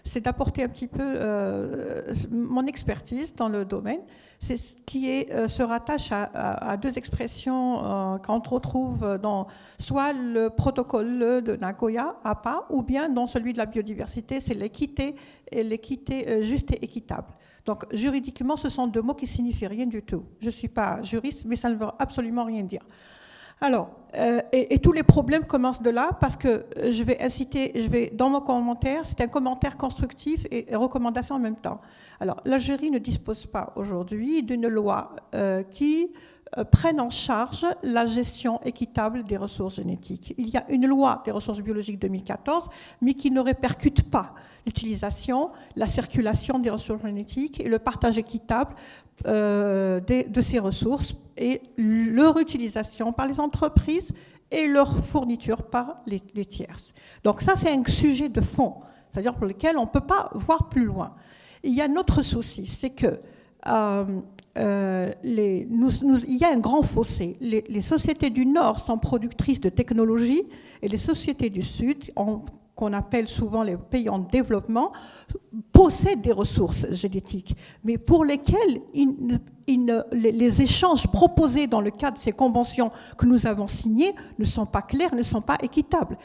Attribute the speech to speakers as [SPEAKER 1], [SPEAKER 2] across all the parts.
[SPEAKER 1] c'est d'apporter un petit peu mon expertise dans le domaine. C'est ce qui se rattache à deux expressions qu'on retrouve dans soit le protocole de Nagoya, APA, ou bien dans celui de la biodiversité, c'est l'équité juste et équitable. Donc juridiquement, ce sont deux mots qui signifient rien du tout. Je ne suis pas juriste, mais ça ne veut absolument rien dire. Alors, et tous les problèmes commencent de là, parce que dans mon commentaire, c'est un commentaire constructif et recommandation en même temps. Alors, l'Algérie ne dispose pas aujourd'hui d'une loi qui prenne en charge la gestion équitable des ressources génétiques. Il y a une loi des ressources biologiques 2014, mais qui ne répercute pas l'utilisation, la circulation des ressources génétiques et le partage équitable de ces ressources et leur utilisation par les entreprises et leur fourniture par les tierces. Donc ça, c'est un sujet de fond, c'est-à-dire pour lequel on ne peut pas voir plus loin. Il y a un autre souci, c'est que il y a un grand fossé. Les sociétés du Nord sont productrices de technologies et les sociétés du Sud, qu'on appelle souvent les pays en développement, possèdent des ressources génétiques, mais pour lesquelles les échanges proposés dans le cadre de ces conventions que nous avons signées ne sont pas clairs, ne sont pas équitables.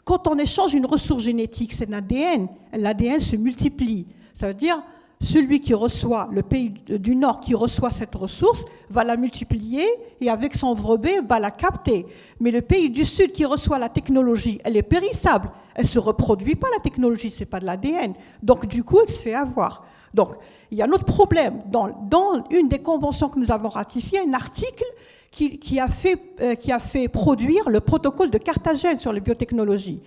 [SPEAKER 1] Quand on échange une ressource génétique, c'est l'ADN. L'ADN se multiplie. Ça veut dire celui qui reçoit, le pays du Nord qui reçoit cette ressource, va la multiplier et avec son brevet va la capter. Mais le pays du Sud qui reçoit la technologie, elle est périssable. Elle ne se reproduit pas, la technologie, ce n'est pas de l'ADN. Donc du coup, elle se fait avoir. Donc il y a un autre problème. Dans une des conventions que nous avons ratifiées, un article qui a fait produire le protocole de Carthagène sur les biotechnologies.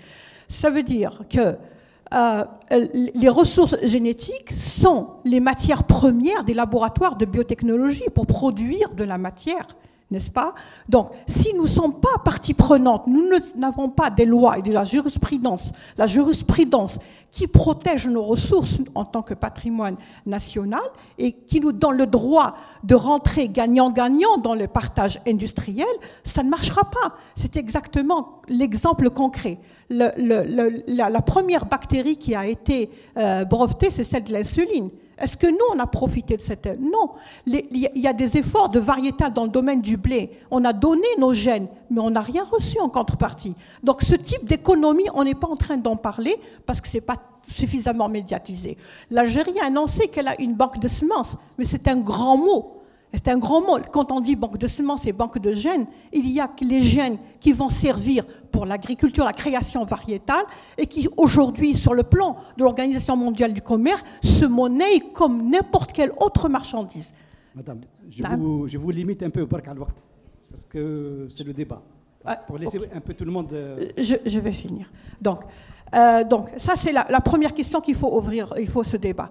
[SPEAKER 1] Ça veut dire que les ressources génétiques sont les matières premières des laboratoires de biotechnologie pour produire de la matière, n'est-ce pas? Donc, si nous ne sommes pas partie prenante, nous n'avons pas des lois et de la jurisprudence qui protège nos ressources en tant que patrimoine national et qui nous donne le droit de rentrer gagnant-gagnant dans le partage industriel, ça ne marchera pas. C'est exactement l'exemple concret. La première bactérie qui a été brevetée, c'est celle de l'insuline. Est-ce que nous, on a profité de cette... Non. Il y a des efforts de variétal dans le domaine du blé. On a donné nos gènes, mais on n'a rien reçu en contrepartie. Donc ce type d'économie, on n'est pas en train d'en parler parce que ce n'est pas suffisamment médiatisé. L'Algérie a annoncé qu'elle a une banque de semences, mais c'est un grand mot. C'est un grand mot. Quand on dit banque de semences et banque de gènes, il y a que les gènes qui vont servir pour l'agriculture, la création variétale, et qui aujourd'hui, sur le plan de l'Organisation mondiale du commerce, se monnaient comme n'importe quelle autre marchandise.
[SPEAKER 2] Madame, je vous limite un peu, parce que c'est le débat. Pour laisser un peu tout le monde...
[SPEAKER 1] Je vais finir. Donc ça, c'est la première question qu'il faut ouvrir, il faut ce débat.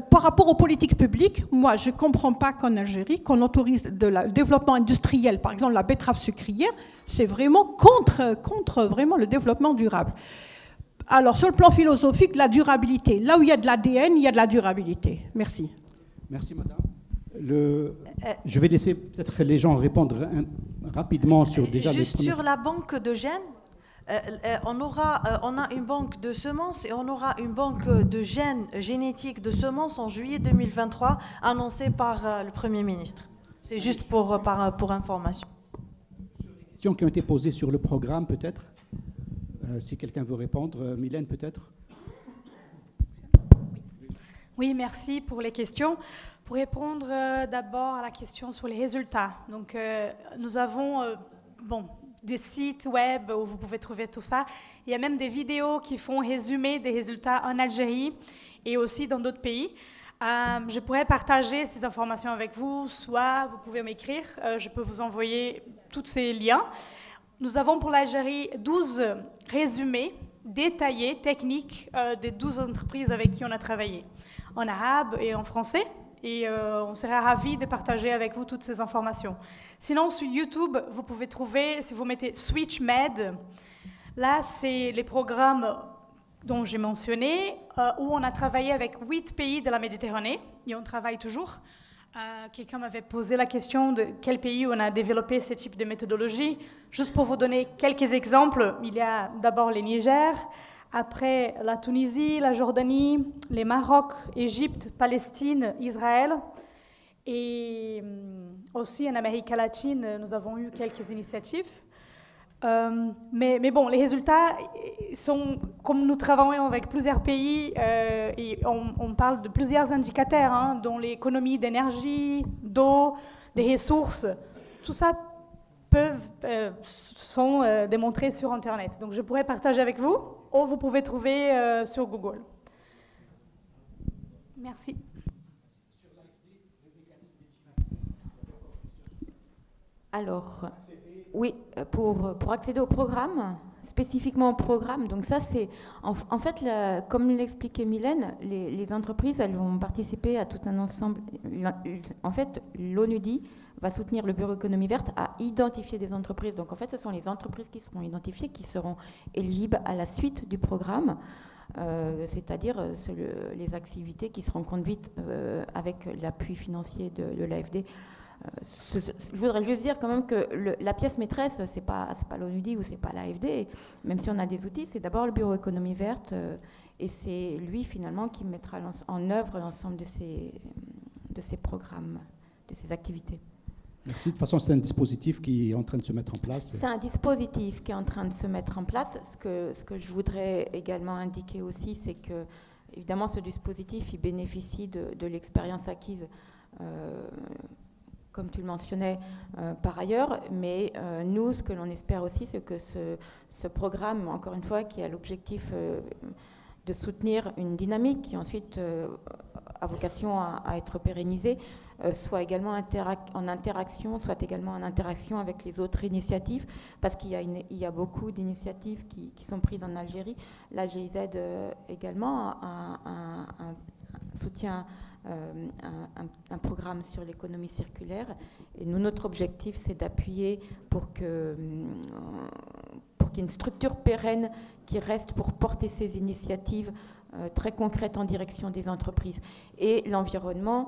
[SPEAKER 1] Par rapport aux politiques publiques, moi, je ne comprends pas qu'en Algérie, qu'on autorise le développement industriel, par exemple la betterave sucrière, c'est vraiment contre vraiment le développement durable. Alors, sur le plan philosophique, la durabilité. Là où il y a de l'ADN, il y a de la durabilité. Merci.
[SPEAKER 2] Merci, madame. Je vais laisser peut-être les gens répondre rapidement sur déjà
[SPEAKER 3] juste sur la banque de gènes. On a une banque de semences et on aura une banque de gènes génétiques de semences en juillet 2023 annoncée par le Premier ministre. C'est juste pour information.
[SPEAKER 2] Sur les questions qui ont été posées sur le programme, peut-être, si quelqu'un veut répondre, Mylène, peut-être.
[SPEAKER 4] Oui, merci pour les questions. Pour répondre d'abord à la question sur les résultats. Donc, nous avons des sites web où vous pouvez trouver tout ça. Il y a même des vidéos qui font résumer des résultats en Algérie et aussi dans d'autres pays. Je pourrais partager ces informations avec vous, soit vous pouvez m'écrire, je peux vous envoyer tous ces liens. Nous avons pour l'Algérie 12 résumés détaillés, techniques, des 12 entreprises avec qui on a travaillé, en arabe et en français. Et on serait ravis de partager avec vous toutes ces informations. Sinon, sur YouTube, vous pouvez trouver, si vous mettez SwitchMed, là, c'est les programmes dont j'ai mentionné, où on a travaillé avec 8 pays de la Méditerranée, et on travaille toujours. Quelqu'un m'avait posé la question de quel pays on a développé ce type de méthodologie. Juste pour vous donner quelques exemples, il y a d'abord le Niger, Après la Tunisie, la Jordanie, les Maroc, Égypte, Palestine, Israël. Et aussi en Amérique latine, nous avons eu quelques initiatives. Mais bon, les résultats sont, comme nous travaillons avec plusieurs pays, et on parle de plusieurs indicateurs, hein, dont l'économie d'énergie, d'eau, des ressources, tout ça sont démontrés sur Internet. Donc je pourrais partager avec vous, ou vous pouvez trouver sur Google. Merci.
[SPEAKER 5] Alors, oui, pour accéder au programme, spécifiquement au programme, donc ça c'est, en fait, comme l'expliquait Mylène, les entreprises, elles vont participer à tout un ensemble. En fait, l'ONUDI va soutenir le Bureau économie verte à identifier des entreprises. Donc en fait, ce sont les entreprises qui seront identifiées, qui seront éligibles à la suite du programme, c'est-à-dire les activités qui seront conduites avec l'appui financier de l'AFD. Je voudrais juste dire quand même que la pièce maîtresse, c'est pas l'ONUDI ou c'est pas l'AFD, même si on a des outils, c'est d'abord le Bureau économie verte, et c'est lui finalement qui mettra en œuvre l'ensemble de ces programmes, de ces activités.
[SPEAKER 2] Merci. De toute façon, c'est un dispositif qui est en train de se mettre en place.
[SPEAKER 5] C'est un dispositif qui est en train de se mettre en place. Ce que je voudrais également indiquer aussi, c'est que, évidemment, ce dispositif, il bénéficie de l'expérience acquise, comme tu le mentionnais par ailleurs, mais nous, ce que l'on espère aussi, c'est que ce programme, encore une fois, qui a l'objectif de soutenir une dynamique qui ensuite a vocation à être pérennisée, soit également en interaction, soit également en interaction avec les autres initiatives, parce qu'il y a beaucoup d'initiatives qui sont prises en Algérie. La GIZ également a un soutien, un programme sur l'économie circulaire. Et nous, notre objectif, c'est d'appuyer pour qu'il y ait une structure pérenne qui reste pour porter ces initiatives très concrètes en direction des entreprises. Et l'environnement,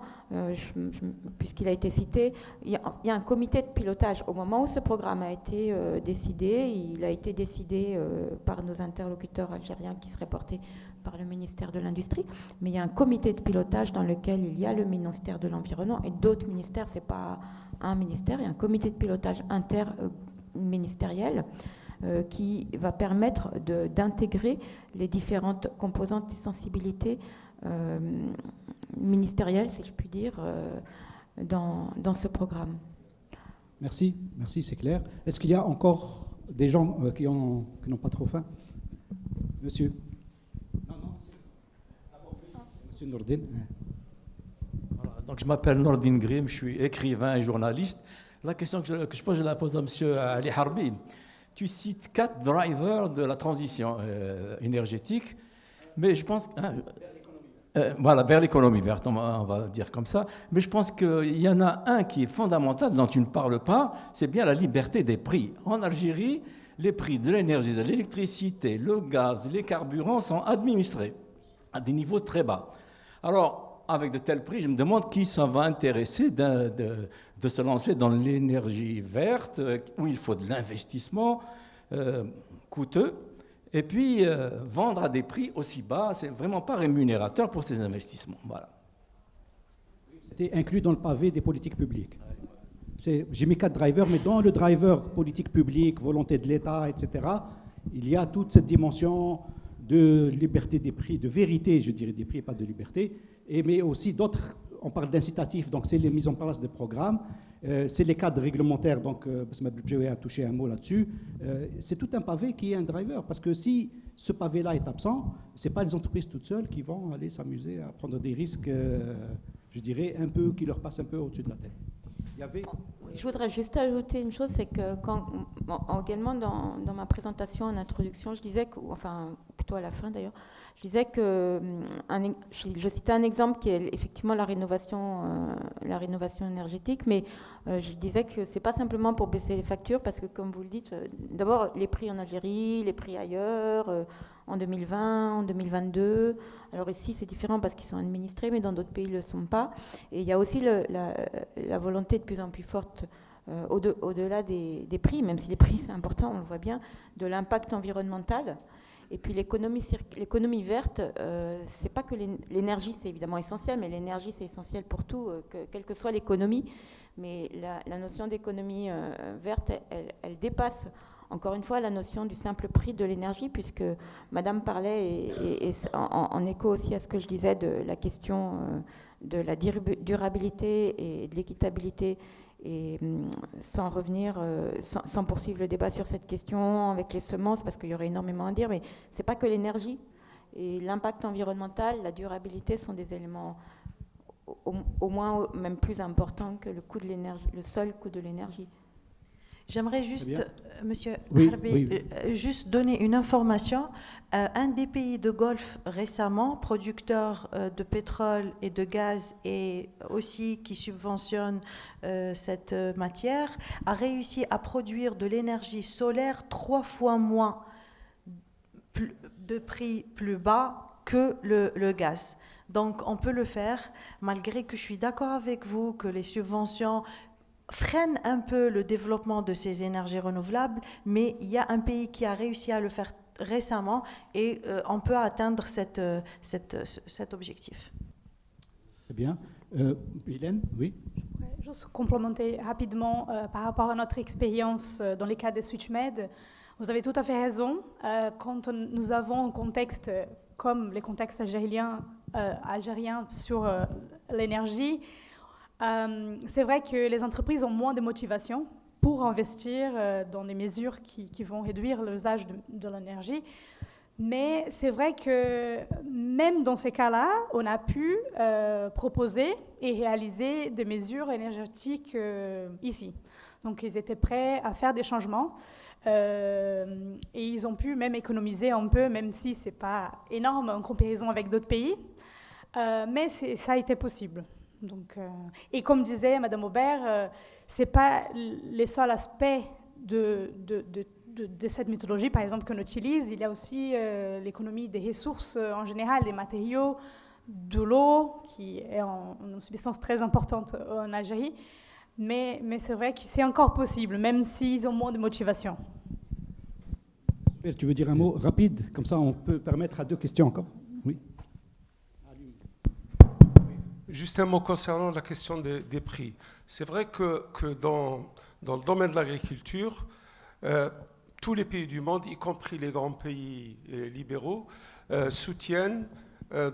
[SPEAKER 5] puisqu'il a été cité, il y a un comité de pilotage. Au moment où ce programme a été décidé, il a été décidé par nos interlocuteurs algériens qui seraient portés par le ministère de l'Industrie, mais il y a un comité de pilotage dans lequel il y a le ministère de l'Environnement et d'autres ministères, c'est pas un ministère, il y a un comité de pilotage interministériel qui va permettre d'intégrer les différentes composantes et sensibilités ministérielles, si je puis dire, dans ce programme.
[SPEAKER 2] Merci, c'est clair. Est-ce qu'il y a encore des gens qui n'ont pas trop faim? Monsieur. Monsieur Nourdine.
[SPEAKER 6] Voilà, donc je m'appelle Nourdine Grim, je suis écrivain et journaliste. La question que je pose, je la pose à M. Ali Harbi. Tu cites 4 drivers de la transition énergétique, mais je pense... voilà, vers l'économie verte, on va dire comme ça. Mais je pense qu'il y en a un qui est fondamental, dont tu ne parles pas, c'est bien la liberté des prix. En Algérie, les prix de l'énergie, de l'électricité, le gaz, les carburants sont administrés à des niveaux très bas. Alors, avec de tels prix, je me demande qui ça va intéresser de se lancer dans l'énergie verte, où il faut de l'investissement coûteux, et puis vendre à des prix aussi bas, c'est vraiment pas rémunérateur pour ces investissements. Voilà.
[SPEAKER 2] C'était inclus dans le pavé des politiques publiques. J'ai mis 4 drivers, mais dans le driver politique publique, volonté de l'État, etc., il y a toute cette dimension de liberté des prix, de vérité, je dirais, des prix, pas de liberté, mais aussi d'autres, on parle d'incitatifs, donc c'est les mises en place des programmes, c'est les cadres réglementaires, donc Basma Bloujaoui a touché un mot là-dessus, c'est tout un pavé qui est un driver, parce que si ce pavé-là est absent, ce n'est pas les entreprises toutes seules qui vont aller s'amuser à prendre des risques, je dirais, un peu, qui leur passent un peu au-dessus de la tête.
[SPEAKER 5] Je voudrais juste ajouter une chose, c'est que également dans ma présentation en introduction, je disais que, enfin plutôt à la fin d'ailleurs, je disais que je citais un exemple qui est effectivement la rénovation énergétique, mais je disais que c'est pas simplement pour baisser les factures, parce que comme vous le dites, d'abord les prix en Algérie, les prix ailleurs, en 2020, en 2022. Alors ici c'est différent parce qu'ils sont administrés, mais dans d'autres pays ils ne le sont pas. Et il y a aussi la volonté de plus en plus forte, au-delà des prix, même si les prix c'est important, on le voit bien, de l'impact environnemental. Et puis l'économie verte, c'est pas que l'énergie, c'est évidemment essentiel, mais l'énergie, c'est essentiel pour tout, quelle que soit l'économie. Mais la notion d'économie verte, elle dépasse encore une fois la notion du simple prix de l'énergie, puisque Madame parlait, et en écho aussi à ce que je disais, de la question de la durabilité et de l'équitabilité. Et sans revenir, sans poursuivre le débat sur cette question avec les semences, parce qu'il y aurait énormément à dire, mais ce n'est pas que l'énergie. Et l'impact environnemental, la durabilité sont des éléments au moins même plus importants que le coût de l'énergie, le seul coût de l'énergie.
[SPEAKER 3] J'aimerais juste, Monsieur
[SPEAKER 2] Oui,
[SPEAKER 3] Harbi,
[SPEAKER 2] oui.
[SPEAKER 3] juste donner une information. Un des pays de Golfe récemment, producteur de pétrole et de gaz et aussi qui subventionne cette matière, a réussi à produire de l'énergie solaire 3 fois moins de prix plus bas que le gaz. Donc on peut le faire, malgré que je suis d'accord avec vous que les subventions freine un peu le développement de ces énergies renouvelables, mais il y a un pays qui a réussi à le faire récemment et on peut atteindre cet objectif.
[SPEAKER 2] Très bien. Hélène, oui.
[SPEAKER 4] Juste complémenter rapidement par rapport à notre expérience dans les cas de SwitchMed. Vous avez tout à fait raison. Quand nous avons un contexte comme les contextes algériens sur l'énergie, c'est vrai que les entreprises ont moins de motivation pour investir dans des mesures qui vont réduire l'usage de l'énergie. Mais c'est vrai que même dans ces cas-là, on a pu proposer et réaliser des mesures énergétiques ici. Donc ils étaient prêts à faire des changements et ils ont pu même économiser un peu, même si ce n'est pas énorme en comparaison avec d'autres pays. Mais ça a été possible. Donc, et comme disait Madame Aubert, ce n'est pas les seuls aspects de cette méthodologie, par exemple, qu'on utilise. Il y a aussi l'économie des ressources en général, des matériaux, de l'eau, qui est une substance très importante en Algérie. Mais c'est vrai que c'est encore possible, même s'ils ont moins de motivation.
[SPEAKER 2] Tu veux dire un mot rapide, comme ça on peut permettre à 2 questions encore. Oui.
[SPEAKER 7] Juste un mot concernant la question des prix. C'est vrai que dans le domaine de l'agriculture, tous les pays du monde, y compris les grands pays libéraux, soutiennent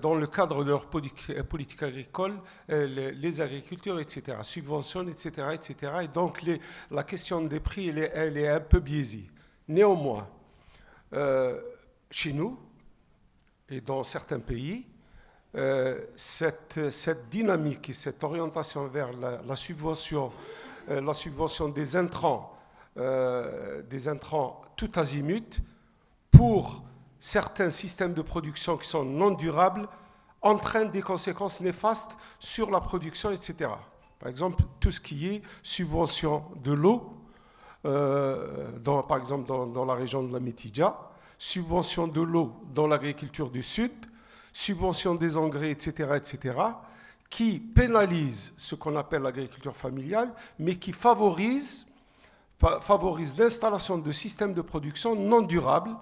[SPEAKER 7] dans le cadre de leur politique agricole les agriculteurs, etc., subventionnent, etc., etc. Et donc la question des prix, elle est un peu biaisée. Néanmoins, chez nous et dans certains pays, cette dynamique et cette orientation vers la subvention des intrants tout azimut pour certains systèmes de production qui sont non durables entraîne des conséquences néfastes sur la production, etc. Par exemple, tout ce qui est subvention de l'eau, par exemple dans la région de la Métidja, subvention de l'eau dans l'agriculture du Sud, subvention des engrais, etc., etc., qui pénalisent ce qu'on appelle l'agriculture familiale, mais qui favorise l'installation de systèmes de production non durables.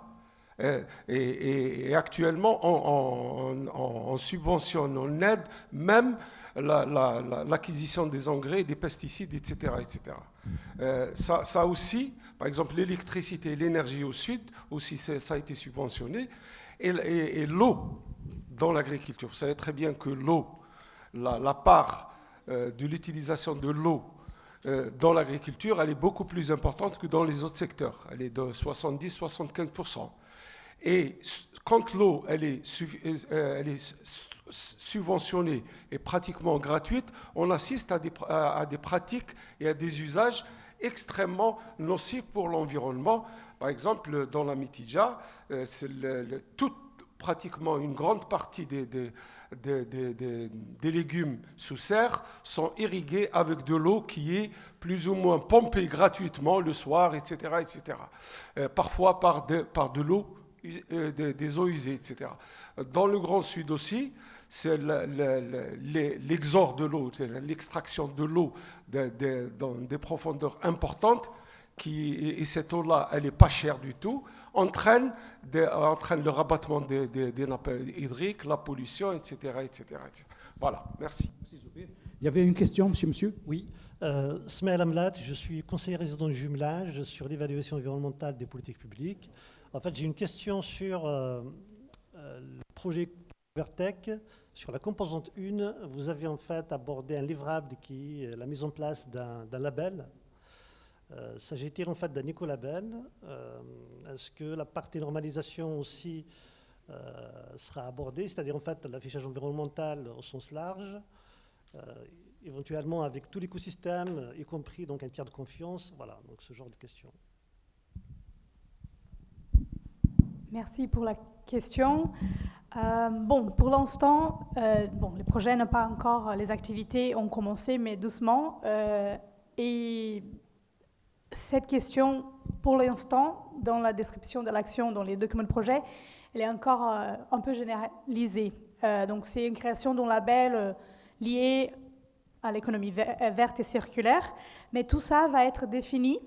[SPEAKER 7] Et actuellement, on subventionne, on aide même l'acquisition des engrais, des pesticides, etc., etc. Ça aussi, par exemple, l'électricité et l'énergie au Sud, aussi ça a été subventionné, et l'eau dans l'agriculture. Vous savez très bien que l'eau, la part de l'utilisation de l'eau dans l'agriculture, elle est beaucoup plus importante que dans les autres secteurs. Elle est de 70-75%. Et quand l'eau elle est subventionnée et pratiquement gratuite, on assiste à des pratiques et à des usages extrêmement nocifs pour l'environnement. Par exemple, dans la Métidja, pratiquement une grande partie des légumes sous serre sont irrigués avec de l'eau qui est plus ou moins pompée gratuitement le soir, etc., etc. Parfois par de l'eau, des eaux usées, etc. Dans le Grand Sud aussi, c'est l'exor de l'eau, c'est l'extraction de l'eau dans des profondeurs importantes, et cette eau-là, elle n'est pas chère du tout. entraîne le rabattement des nappes hydriques, la pollution, etc., etc., etc. Voilà, merci.
[SPEAKER 2] Il y avait une question, monsieur?
[SPEAKER 8] Oui, Smaël Amlat, je suis conseiller résident du jumelage sur l'évaluation environnementale des politiques publiques. En fait, j'ai une question sur le projet Vertec. Sur la composante 1, vous avez en fait abordé un livrable qui est la mise en place d'un label. S'agit-il en fait d'un écolabel? Est-ce que la partie normalisation aussi sera abordée, c'est-à-dire en fait l'affichage environnemental au sens large, éventuellement avec tout l'écosystème, y compris donc un tiers de confiance, voilà, donc ce genre de questions.
[SPEAKER 4] Merci pour la question. Bon, pour l'instant, les projets n'ont pas encore, les activités ont commencé, mais doucement. Et cette question, pour l'instant, dans la description de l'action, dans les documents de projet, elle est encore un peu généralisée. Donc, c'est une création d'un label lié à l'économie verte et circulaire, mais tout ça va être défini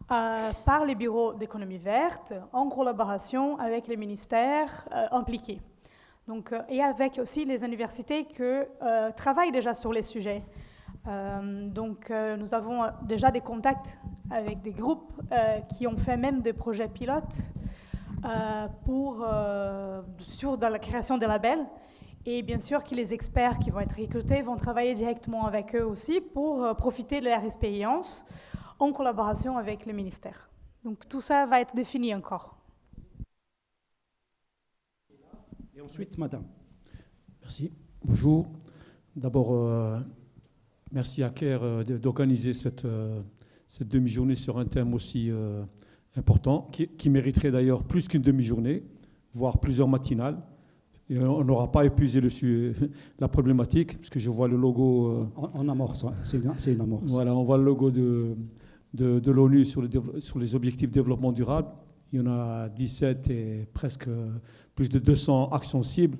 [SPEAKER 4] par les bureaux d'économie verte en collaboration avec les ministères impliqués. Donc, et avec aussi les universités qui travaillent déjà sur les sujets. Nous avons déjà des contacts avec des groupes qui ont fait même des projets pilotes sur la création des labels. Et bien sûr que les experts qui vont être recrutés vont travailler directement avec eux aussi pour profiter de leur expérience en collaboration avec les ministères. Donc tout ça va être défini encore.
[SPEAKER 2] Et ensuite, madame.
[SPEAKER 6] Merci. Bonjour. D'abord, merci à CARE d'organiser cette demi-journée sur un thème aussi important, qui mériterait d'ailleurs plus qu'une demi-journée, voire plusieurs matinales. Et on n'aura pas épuisé la problématique, parce que je vois le logo...
[SPEAKER 2] En amorce, hein. C'est une amorce.
[SPEAKER 6] Voilà, on voit le logo de l'ONU sur les objectifs de développement durable. Il y en a 17 et presque plus de 200 actions cibles.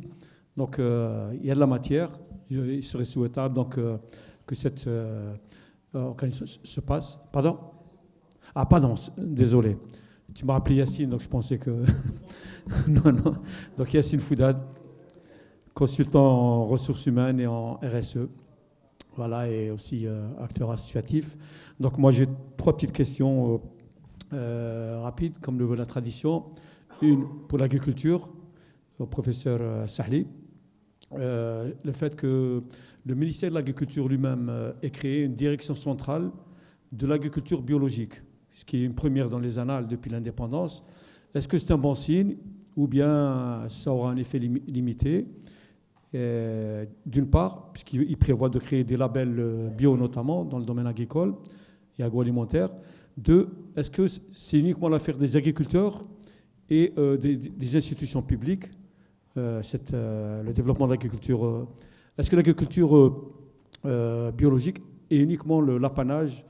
[SPEAKER 6] Donc, il y a de la matière. Il serait souhaitable donc, que cette organisation se passe. Pardon? Ah, pardon, désolé. Tu m'as appelé Yacine, donc je pensais que... non. Donc, Yacine Foudad, consultant en ressources humaines et en RSE. Voilà, et aussi acteur associatif. Donc, moi, j'ai 3 petites questions rapides, comme le veut la tradition. Une pour l'agriculture, au professeur Sahli. Le fait que le ministère de l'Agriculture lui-même ait créé une direction centrale de l'agriculture biologique, ce qui est une première dans les annales depuis l'indépendance. Est-ce que c'est un bon signe ou bien ça aura un effet limité? D'une part, puisqu'il prévoit de créer des labels bio notamment dans le domaine agricole et agroalimentaire. 2, est-ce que c'est uniquement l'affaire des agriculteurs et des institutions publiques, le développement de l'agriculture? Est-ce que l'agriculture biologique est uniquement l'apanage